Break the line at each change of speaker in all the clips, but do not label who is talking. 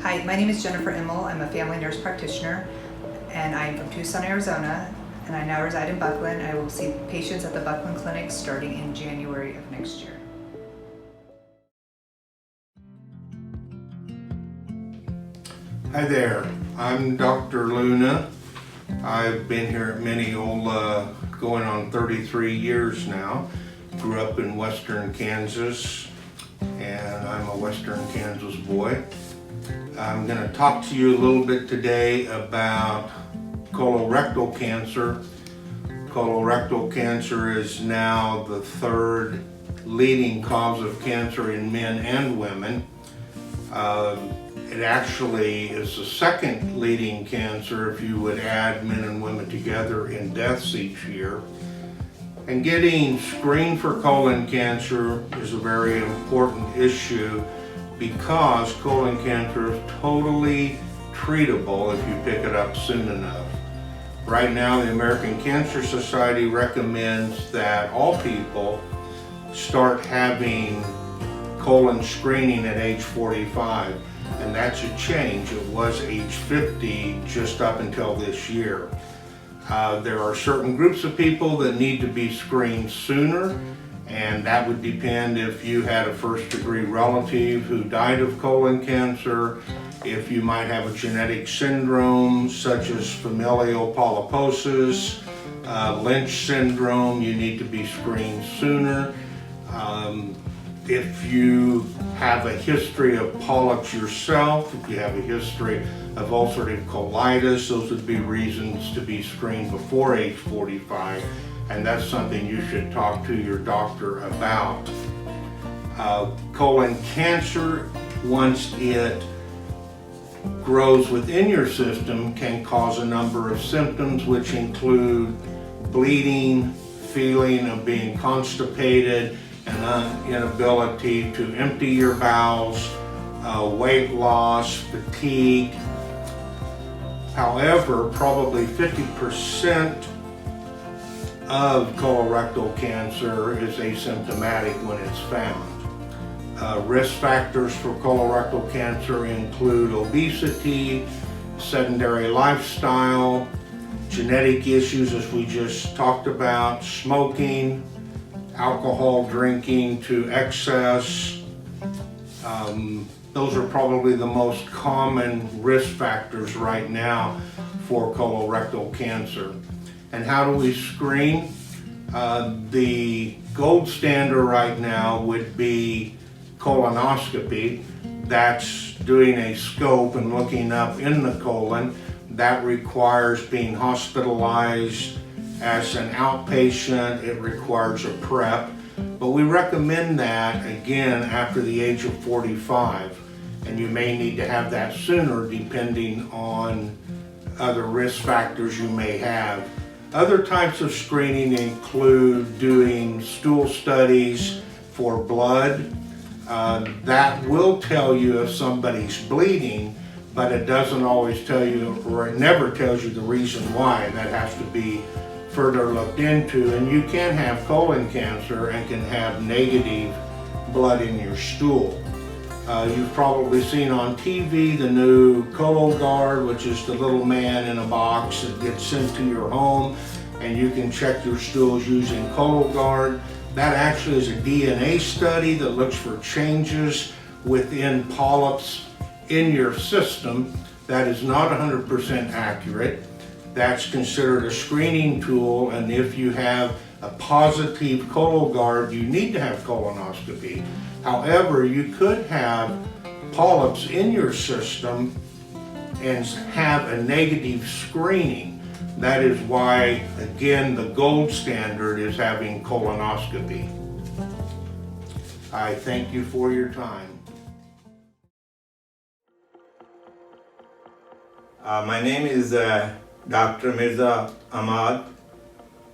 Hi, my name is Jennifer Immel. I'm a family nurse practitioner, and I'm from Tucson, Arizona, and I now reside in Buckland. I will see patients at the Buckland Clinic starting in January of next year.
Hi there, I'm Dr. Luna. I've been here at Mineola going on 33 years now. Grew up in western Kansas, and I'm a western Kansas boy. I'm going to talk to you a little bit today about colorectal cancer. Colorectal cancer is now the third leading cause of cancer in men and women. It actually is the second leading cancer if you would add men and women together in deaths each year. And getting screened for colon cancer is a very important issue because colon cancer is totally treatable if you pick it up soon enough. Right now, the American Cancer Society recommends that all people start having colon screening at age 45, and that's a change. It was age 50 just up until this year. There are certain groups of people that need to be screened sooner, and that would depend if you had a first-degree relative who died of colon cancer, if you might have a genetic syndrome such as familial polyposis, Lynch syndrome, you need to be screened sooner. If you have a history of polyps yourself, if you have a history of ulcerative colitis, those would be reasons to be screened before age 45, and that's something you should talk to your doctor about. Colon cancer, once it grows within your system, can cause a number of symptoms which include bleeding, feeling of being constipated, and inability to empty your bowels, weight loss, fatigue. However, probably 50% of colorectal cancer is asymptomatic when it's found. Risk factors for colorectal cancer include obesity, sedentary lifestyle, genetic issues as we just talked about, smoking, alcohol drinking to excess. Those are probably the most common risk factors right now for colorectal cancer. And how do we screen? The gold standard right now would be colonoscopy. That's doing a scope and looking up in the colon. That requires being hospitalized as an outpatient. It requires a prep, but we recommend that again after the age of 45, and you may need to have that sooner depending on other risk factors you may have. Other types of screening include doing stool studies for blood. That will tell you if somebody's bleeding, but it doesn't always tell you, or it never tells you the reason why, and that has to be further looked into. And you can have colon cancer and can have negative blood in your stool. You've probably seen on TV the new Cologuard, which is the little man in a box that gets sent to your home, and you can check your stools using Cologuard. That actually is a DNA study that looks for changes within polyps in your system. That is not 100% accurate. That's considered a screening tool, and if you have a positive Cologuard, you need to have colonoscopy. However, you could have polyps in your system and have a negative screening. That is why, again, the gold standard is having colonoscopy. I thank you for your time.
My name is Dr. Mirza Ahmad.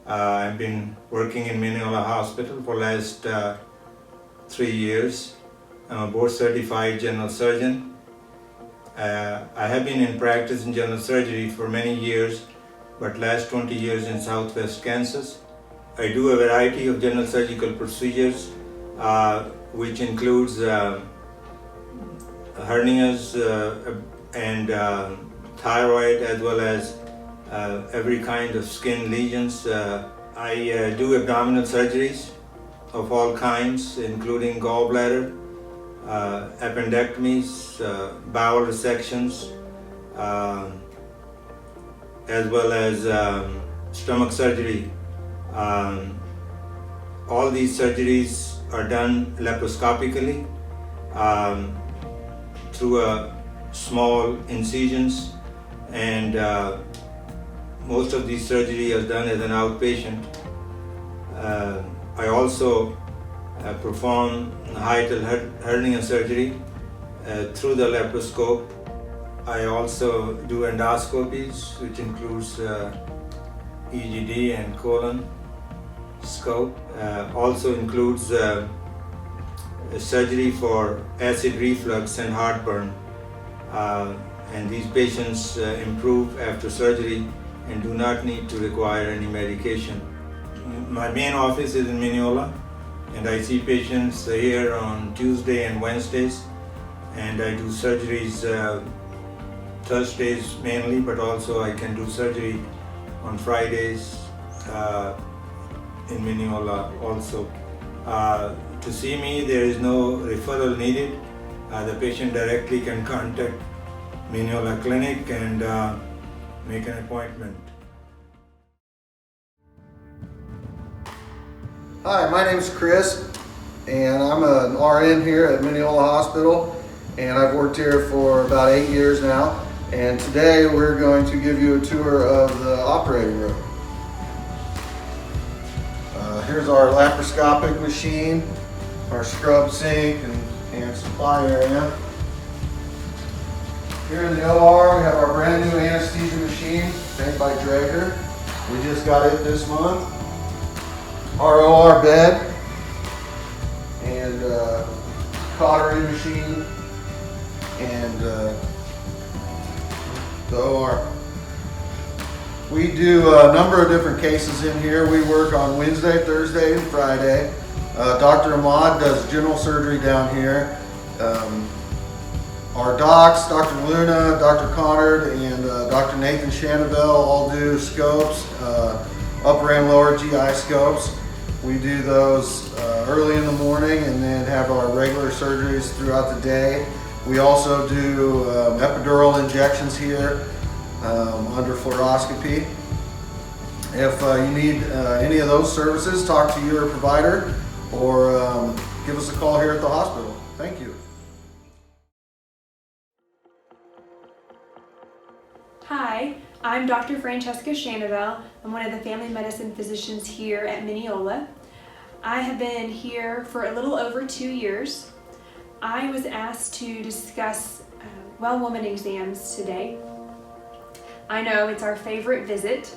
I've been working in Mineola Hospital for last 3 years. I'm a board certified general surgeon. I have been in practice in general surgery for many years, but last 20 years in Southwest Kansas. I do a variety of general surgical procedures, which includes hernias and thyroid, as well as every kind of skin lesions. I do abdominal surgeries of all kinds, including gallbladder, appendectomies, bowel resections, as well as stomach surgery. All these surgeries are done laparoscopically through small incisions, and most of these surgery is done as an outpatient. I also perform hiatal hernia surgery through the laparoscope. I also do endoscopies, which includes EGD and colon scope. Also includes surgery for acid reflux and heartburn. And these patients improve after surgery and do not need to require any medication. My main office is in Mineola, and I see patients here on Tuesday and Wednesdays, and I do surgeries Thursdays mainly, but also I can do surgery on Fridays in Mineola also. To see me, there is no referral needed. The patient directly can contact Mineola Clinic and make an appointment.
Hi, my name is Chris, and I'm an RN here at Mineola Hospital, and I've worked here for about 8 years now. And today we're going to give you a tour of the operating room. Here's our laparoscopic machine, our scrub sink and supply area. Here in the OR we have our brand new anesthesia machine made by Draeger. We just got it this month. Our OR bed and cautery machine and the OR. We do a number of different cases in here. We work on Wednesday, Thursday, and Friday. Dr. Ahmad does general surgery down here. Our docs, Dr. Luna, Dr. Connard, and Dr. Nathan Shanavell all do scopes, upper and lower GI scopes. We do those early in the morning and then have our regular surgeries throughout the day. We also do epidural injections here under fluoroscopy. If you need any of those services, talk to your provider or give us a call here at the hospital. Thank you.
Hi, I'm Dr. Francesca Shanavell. I'm one of the family medicine physicians here at Mineola. I have been here for a little over 2 years. I was asked to discuss well woman exams today. I know it's our favorite visit,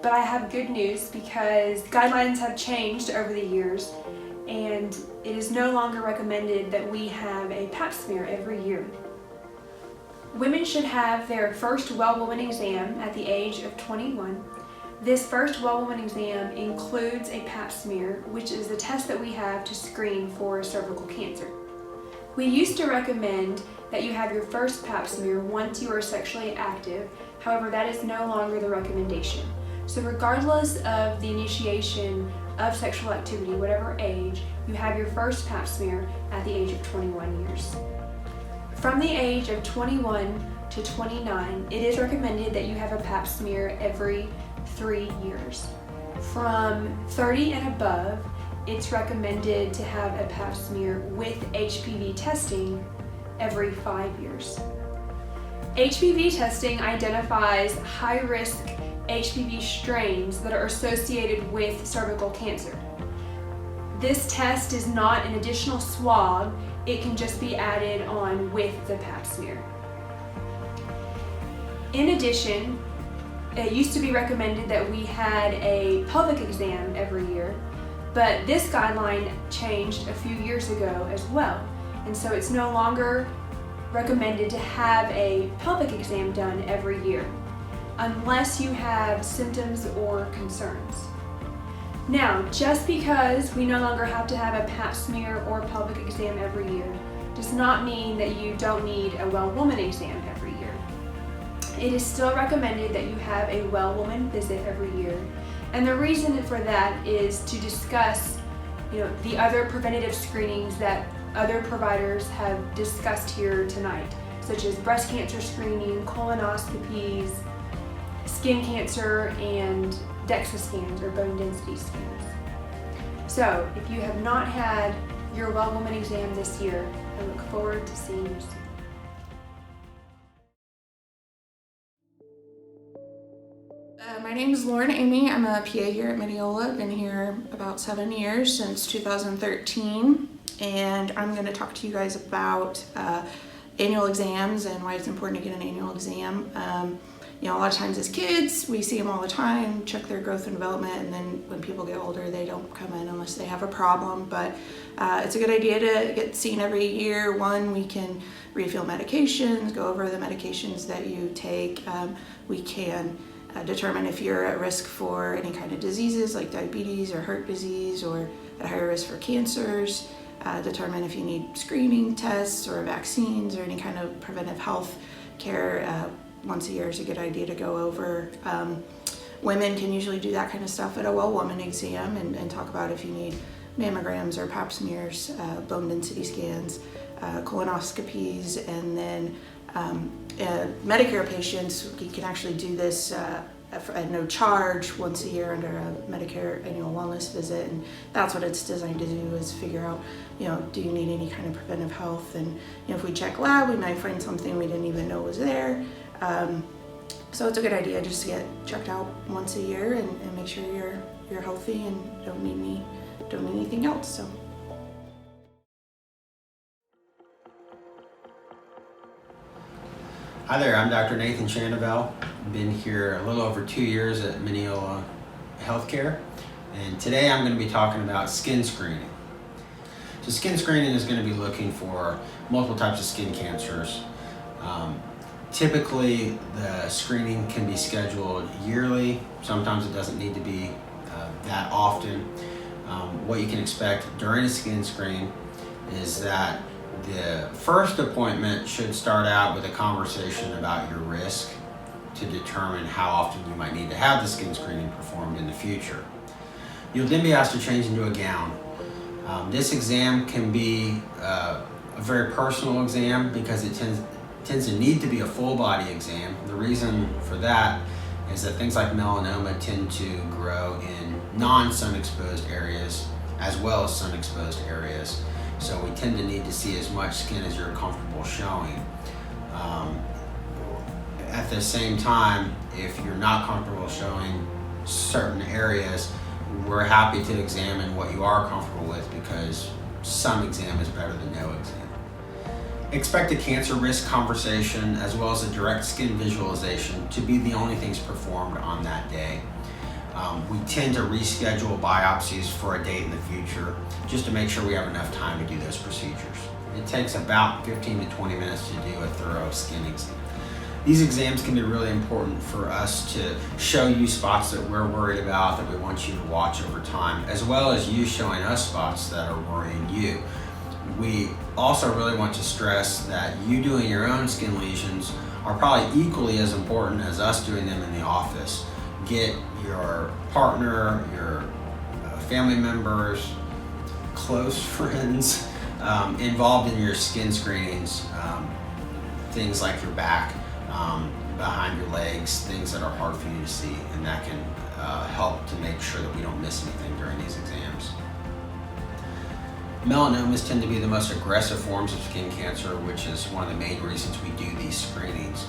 but I have good news because guidelines have changed over the years and it is no longer recommended that we have a pap smear every year. Women should have their first well woman exam at the age of 21. This first well woman exam includes a pap smear, which is the test that we have to screen for cervical cancer. We used to recommend that you have your first pap smear once you are sexually active. However, that is no longer the recommendation. So regardless of the initiation of sexual activity, whatever age, you have your first pap smear at the age of 21 years. From the age of 21 to 29, it is recommended that you have a pap smear every 3 years. From 30 and above, it's recommended to have a pap smear with HPV testing every 5 years. HPV testing identifies high-risk HPV strains that are associated with cervical cancer. This test is not an additional swab, it can just be added on with the pap smear. In addition, it used to be recommended that we had a pelvic exam every year, but this guideline changed a few years ago as well, and so it's no longer recommended to have a pelvic exam done every year, unless you have symptoms or concerns. Now, just because we no longer have to have a pap smear or pelvic exam every year does not mean that you don't need a well woman exam every year. It is still recommended that you have a well woman visit every year. And the reason for that is to discuss the other preventative screenings that other providers have discussed here tonight, such as breast cancer screening, colonoscopies, skin cancer, and DEXA scans or bone density scans. So if you have not had your well woman exam this year, I look forward to seeing you soon.
My name is Lauren Amy. I'm a PA here at Mineola. I've been here about 7 years, since 2013, and I'm going to talk to you guys about annual exams and why it's important to get an annual exam. A lot of times as kids, we see them all the time, check their growth and development, and then when people get older, they don't come in unless they have a problem. But it's a good idea to get seen every year. One, we can refill medications, go over the medications that you take. We can determine if you're at risk for any kind of diseases like diabetes or heart disease, or at higher risk for cancers. Determine if you need screening tests or vaccines or any kind of preventive health care. Once a year is a good idea to go over. Women can usually do that kind of stuff at a well woman exam and talk about if you need mammograms or pap smears, bone density scans, colonoscopies, and then Medicare patients, you can actually do this at no charge once a year under a Medicare annual wellness visit, and that's what it's designed to do, is figure out, do you need any kind of preventive health, and if we check lab, we might find something we didn't even know was there. So it's a good idea just to get checked out once a year and make sure you're healthy and don't need anything else. So.
Hi there, I'm Dr. Nathan Shanavell. I've been here a little over 2 years at Mineola Healthcare, and today I'm going to be talking about skin screening. So skin screening is going to be looking for multiple types of skin cancers. Typically, the screening can be scheduled yearly. Sometimes it doesn't need to be that often. What you can expect during a skin screen is that the first appointment should start out with a conversation about your risk to determine how often you might need to have the skin screening performed in the future. You'll then be asked to change into a gown. This exam can be a very personal exam because it tends to need to be a full body exam. The reason for that is that things like melanoma tend to grow in non-sun exposed areas as well as sun exposed areas. So we tend to need to see as much skin as you're comfortable showing. At the same time, if you're not comfortable showing certain areas, we're happy to examine what you are comfortable with, because some exam is better than no exam. Expect a cancer risk conversation as well as a direct skin visualization to be the only things performed on that day. We tend to reschedule biopsies for a date in the future just to make sure we have enough time to do those procedures. It takes about 15 to 20 minutes to do a thorough skin exam. These exams can be really important for us to show you spots that we're worried about, that we want you to watch over time, as well as you showing us spots that are worrying you. We also really want to stress that you doing your own skin lesions are probably equally as important as us doing them in the office. Get your partner, your family members, close friends involved in your skin screenings, things like your back, behind your legs, things that are hard for you to see, and that can help to make sure that we don't miss anything during these exams. Melanomas tend to be the most aggressive forms of skin cancer, which is one of the main reasons we do these screenings.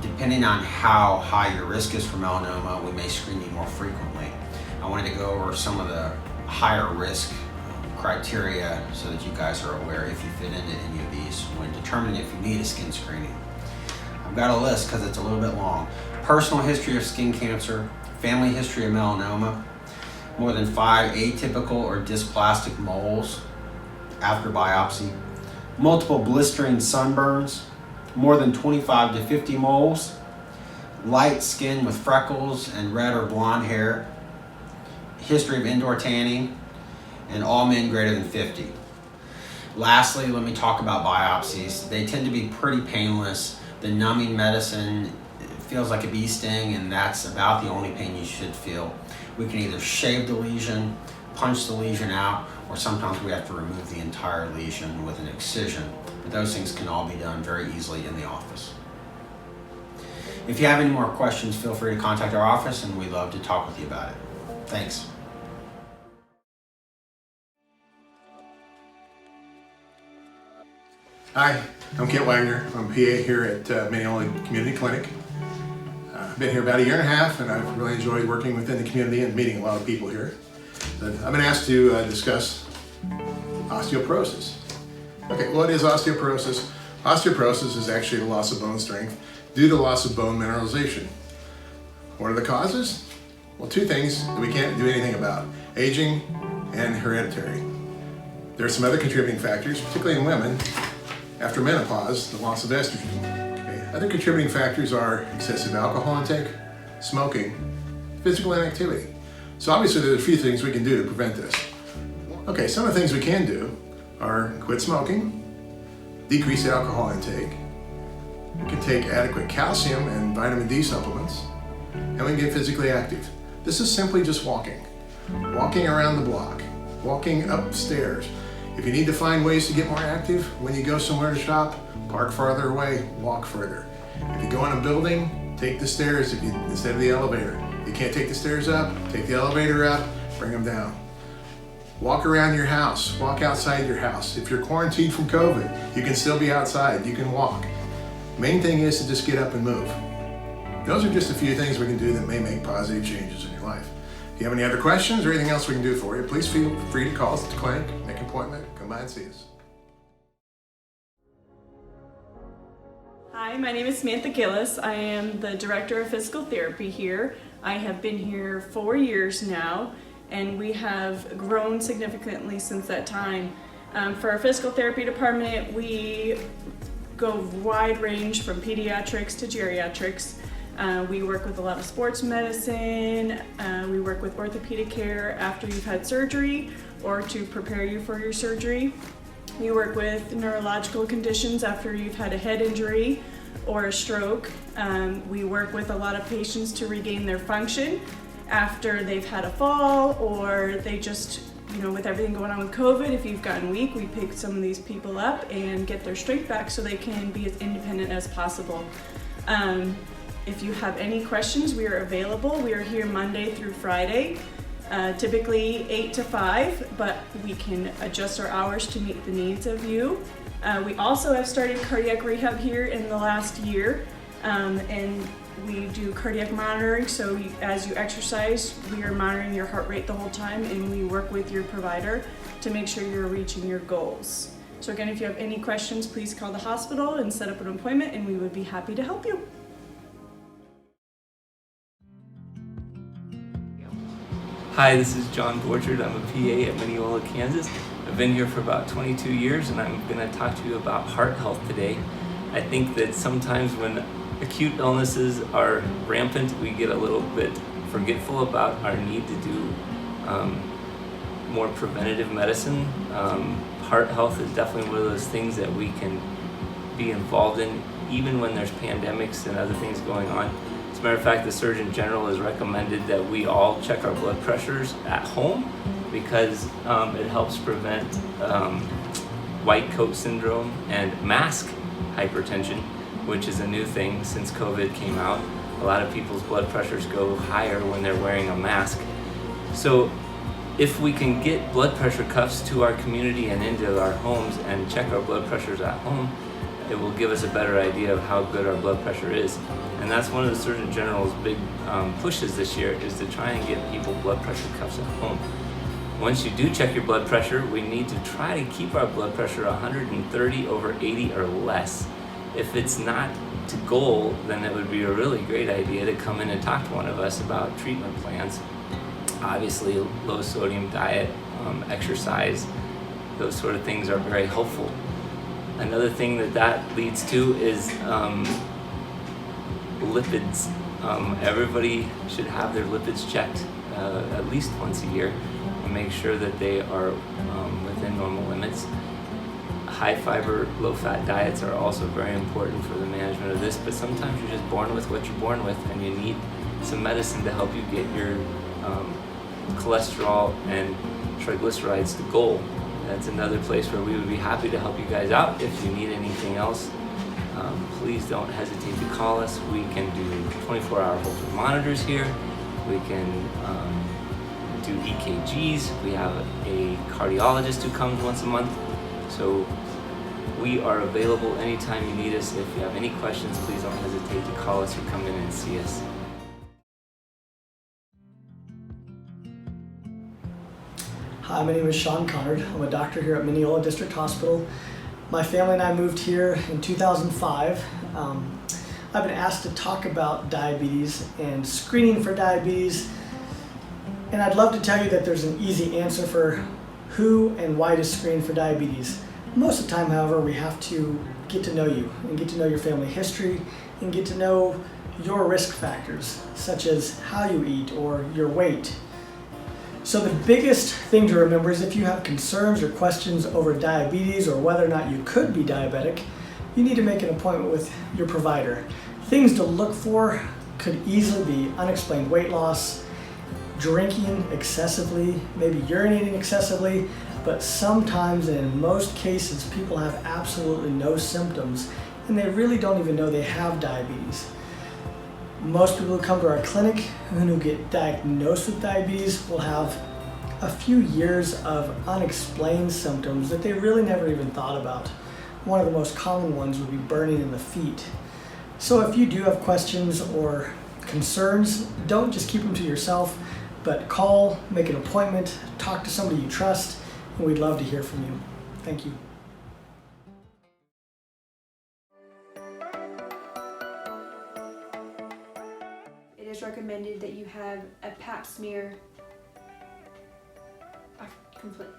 Depending on how high your risk is for melanoma, we may screen you more frequently. I wanted to go over some of the higher risk criteria so that you guys are aware if you fit into any of these when determining if you need a skin screening. I've got a list because it's a little bit long. Personal history of skin cancer, family history of melanoma, more than 5 atypical or dysplastic moles after biopsy, multiple blistering sunburns, more than 25 to 50 moles, light skin with freckles and red or blonde hair, history of indoor tanning, and all men greater than 50. Lastly, let me talk about biopsies. They tend to be pretty painless. The numbing medicine feels like a bee sting, and that's about the only pain you should feel. We can either shave the lesion, punch the lesion out, or sometimes we have to remove the entire lesion with an excision. But those things can all be done very easily in the office. If you have any more questions, feel free to contact our office, and we'd love to talk with you about it. Thanks.
Hi, I'm Kent Wagner. I'm a PA here at Mineola Community Clinic. I've been here about a year and a half, and I've really enjoyed working within the community and meeting a lot of people here. But I've been asked to discuss osteoporosis. Okay, what is osteoporosis? Osteoporosis is actually the loss of bone strength due to loss of bone mineralization. What are the causes? Well, two things that we can't do anything about: aging and hereditary. There are some other contributing factors, particularly in women. After menopause, the loss of estrogen. Okay. Other contributing factors are excessive alcohol intake, smoking, physical inactivity. So obviously there's a few things we can do to prevent this. Okay, some of the things we can do are quit smoking, decrease alcohol intake, we can take adequate calcium and vitamin D supplements, and we can get physically active. This is simply just walking. Walking around the block, walking upstairs. If you need to find ways to get more active, when you go somewhere to shop, park farther away, walk further. If you go in a building, take the stairs instead of the elevator. If you can't take the stairs up, take the elevator up, bring them down. Walk around your house, walk outside your house. If you're quarantined from COVID, you can still be outside, you can walk. Main thing is to just get up and move. Those are just a few things we can do that may make positive changes in your life. If you have any other questions or anything else we can do for you, please feel free to call us at the clinic, make an appointment, come by and see us.
Hi, my name is Samantha Gillis. I am the Director of Physical Therapy here. I have been here 4 years now, and we have grown significantly since that time. For our physical therapy department, we go wide range from pediatrics to geriatrics. We work with a lot of sports medicine, we work with orthopedic care after you've had surgery or to prepare you for your surgery. We work with neurological conditions after you've had a head injury or a stroke. We work with a lot of patients to regain their function after they've had a fall, or they just, with everything going on with COVID, if you've gotten weak, we pick some of these people up and get their strength back so they can be as independent as possible. If you have any questions, we are available. We are here Monday through Friday, typically 8 to 5, but we can adjust our hours to meet the needs of you. We also have started cardiac rehab here in the last year, and we do cardiac monitoring, so as you exercise, we are monitoring your heart rate the whole time, and we work with your provider to make sure you're reaching your goals. So again, if you have any questions, please call the hospital and set up an appointment, and we would be happy to help you.
Hi, this is John Borchard. I'm a PA at Mineola, Kansas. I've been here for about 22 years, and I'm going to talk to you about heart health today. I think that sometimes when acute illnesses are rampant, we get a little bit forgetful about our need to do more preventative medicine. Heart health is definitely one of those things that we can be involved in even when there's pandemics and other things going on. As a matter of fact, the Surgeon General has recommended that we all check our blood pressures at home because it helps prevent white coat syndrome and mask hypertension, which is a new thing since COVID came out. A lot of people's blood pressures go higher when they're wearing a mask. So if we can get blood pressure cuffs to our community and into our homes and check our blood pressures at home, it will give us a better idea of how good our blood pressure is. And that's one of the Surgeon General's big pushes this year, is to try and get people blood pressure cuffs at home. Once you do check your blood pressure, we need to try to keep our blood pressure 130/80 or less. If it's not to goal, then it would be a really great idea to come in and talk to one of us about treatment plans. Obviously, low sodium diet, exercise, those sort of things are very helpful. Another thing that leads to is lipids. Everybody should have their lipids checked at least once a year and make sure that they are within normal limits. high fiber, low fat diets are also very important for the management of this, but sometimes you're just born with what you're born with and you need some medicine to help you get your cholesterol and triglycerides to goal. That's another place where we would be happy to help you guys out. If you need anything else, please don't hesitate to call us. We can do 24-hour Holter monitors here. We can do EKGs. We have a cardiologist who comes once a month. So we are available anytime you need us. If you have any questions, please don't hesitate to call us or come in and see us.
Hi, my name is Sean Connard. I'm a doctor here at Mineola District Hospital. My family and I moved here in 2005. I've been asked to talk about diabetes and screening for diabetes, and I'd love to tell you that there's an easy answer for who and why to screen for diabetes. Most of the time, however, we have to get to know you and get to know your family history and get to know your risk factors, such as how you eat or your weight. So the biggest thing to remember is if you have concerns or questions over diabetes or whether or not you could be diabetic, you need to make an appointment with your provider. Things to look for could easily be unexplained weight loss, drinking excessively, maybe urinating excessively, but sometimes and in most cases people have absolutely no symptoms and they really don't even know they have diabetes. Most people who come to our clinic and who get diagnosed with diabetes will have a few years of unexplained symptoms that they really never even thought about. One of the most common ones would be burning in the feet. So if you do have questions or concerns, don't just keep them to yourself, but call, make an appointment, talk to somebody you trust, and we'd love to hear from you. Thank you.
It is recommended that you have a pap smear.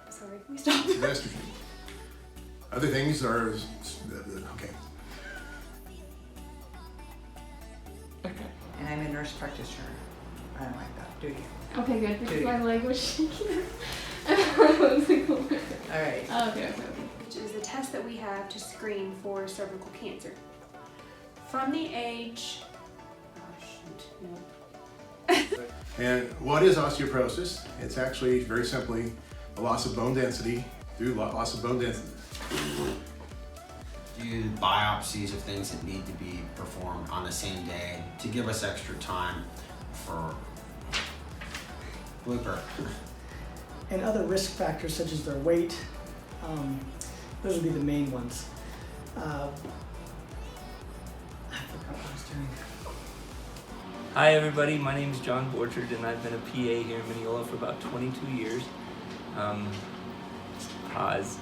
Sorry, we stopped.
Estrogen. Other things are okay.
And I'm a nurse practitioner. I don't like that. Do you?
Okay, good. Because
Do
my
you?
language.
All right.
Okay.
Which is the test that we have to screen for cervical cancer. From the age,
And what is osteoporosis? It's actually very simply a loss of bone density through loss of bone density.
Do biopsies of things that need to be performed on the same day to give us extra time for blooper.
And other risk factors such as their weight, those would be the main ones. I forgot what I was doing.
Hi everybody, my name is John Borchard and I've been a PA here in Mineola for about 22 years. Pause.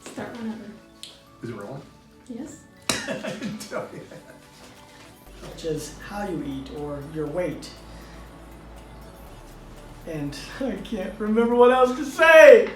Start whenever.
Is it rolling?
Yes.
I didn't tell you.
Such as how you eat or your weight. And I can't remember what else to say.